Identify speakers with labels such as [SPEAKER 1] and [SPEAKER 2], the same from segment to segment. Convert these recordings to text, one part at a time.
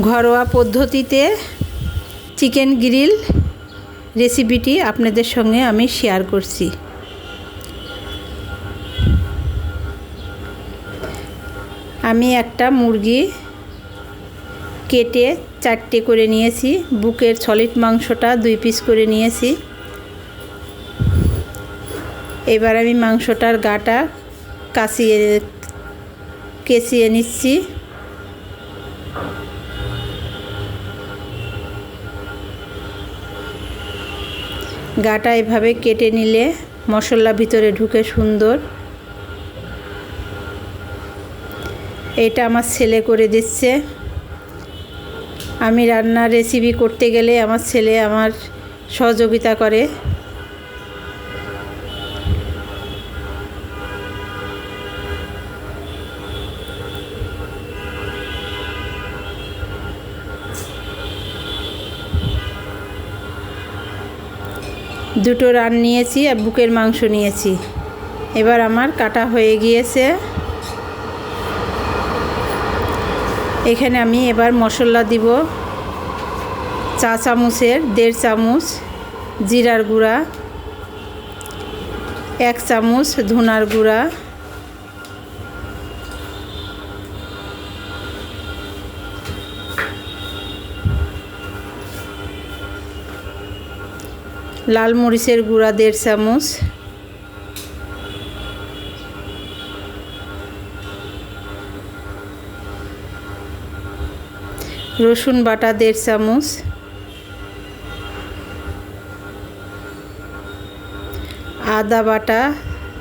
[SPEAKER 1] ঘরোয়া পদ্ধতিতে chicken grill রেসিপিটি আপনাদের সঙ্গে আমি শেয়ার করছি। আমি একটা মুরগি কেটে 4টে করে নিয়েছি। বুকের সলিড মাংসটা 2 পিস করে নিয়েছি। এবার আমি মাংসটার গাটা কেচিয়ে নিচ্ছি। গাটা এভাবে কেটে নিলে মশলা ভিতরে ঢুকে সুন্দর। এটা আমার ছেলে করে দিচ্ছে। আমি রান্নার রেসিপি করতে গেলে আমার ছেলে আমার সহযোগিতা করে। দুটো রান নিয়েছি আর বুকের মাংস নিয়েছি। এবার আমার কাটা হয়ে গিয়েছে। এখানে আমি এবার মশলা দিব। চা চামচের 1.5 চামচ জিরার গুঁড়া, 1 চামচ ধনার গুঁড়া, লাল মরিচের গুঁড়া 1.5 চামচ, রসুন বাটা 1.5 চামচ, আদা বাটা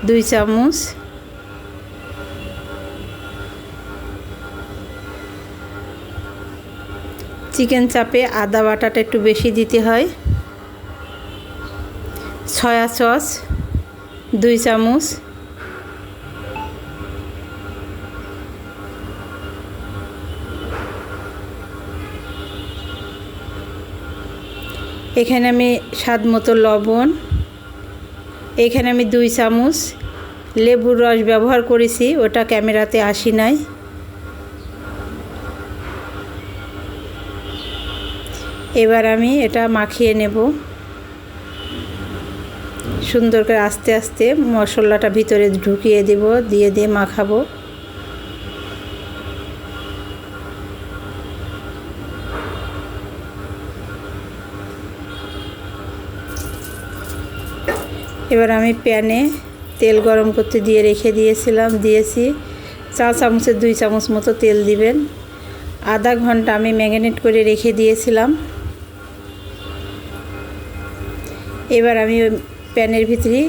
[SPEAKER 1] 2 চামচ, চিকেন চাপে আদা বাটাটা একটু বেশি দিতে হয়। সয়া সস 2 চামচ, এখানে আমি স্বাদ মতো লবণ, এখানে আমি 2 চামচ লেবুর রস ব্যবহার করেছি, ওটা ক্যামেরাতে আসি নাই। এবার আমি এটা মাখিয়ে নেব সুন্দর করে। আস্তে আস্তে মশলাটা ভিতরে ঢুকিয়ে দেব, দিয়ে মাখাবো। এবার আমি প্যানে তেল গরম করতে রেখে দিয়েছি। চা চামচের 2 চামচ মতো তেল দিবেন। আধা ঘন্টা আমি ম্যারিনেট করে রেখে দিয়েছিলাম। এবার আমি প্যানের ভিতরে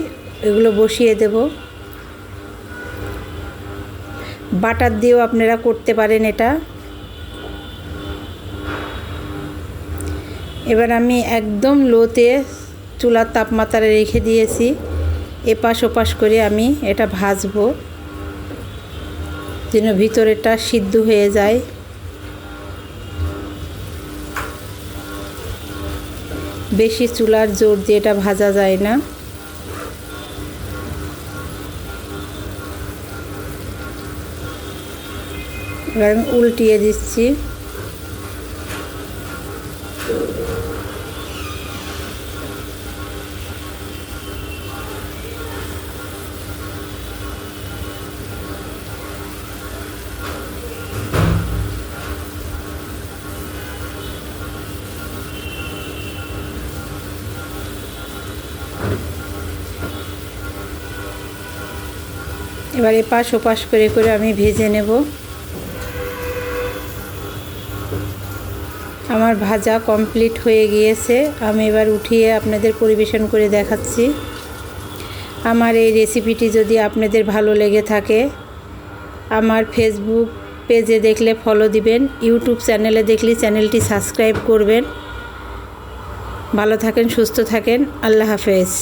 [SPEAKER 1] এগুলো বসিয়ে দেব। বাটার দিয়েও আপনারা করতে পারেন এটা। এবার আমি একদম লোতে চুলার তাপমাত্রা রেখে দিয়েছি। এপাশ ওপাশ করে আমি এটা ভাজবো যেন ভিতরেটা সিদ্ধ হয়ে যায়। বেশি চুলার জোর দিয়ে এটা ভাজা যায় না। এবার আমি উল্টিয়ে দিচ্ছি। এবার এপাশ ওপাশ করে আমি ভেজে নেব। আমার ভাজা কমপ্লিট হয়ে গিয়েছে। আমি এবার উঠিয়ে আপনাদের পরিবেশন করে দেখাচ্ছি। আমার এই রেসিপিটি যদি আপনাদের ভালো লেগে থাকে, আমার ফেসবুক পেজে দেখলে ফলো দিবেন, ইউটিউব চ্যানেলে দেখলে চ্যানেলটি সাবস্ক্রাইব করবেন। ভালো থাকেন, সুস্থ থাকেন। আল্লাহ হাফেজ।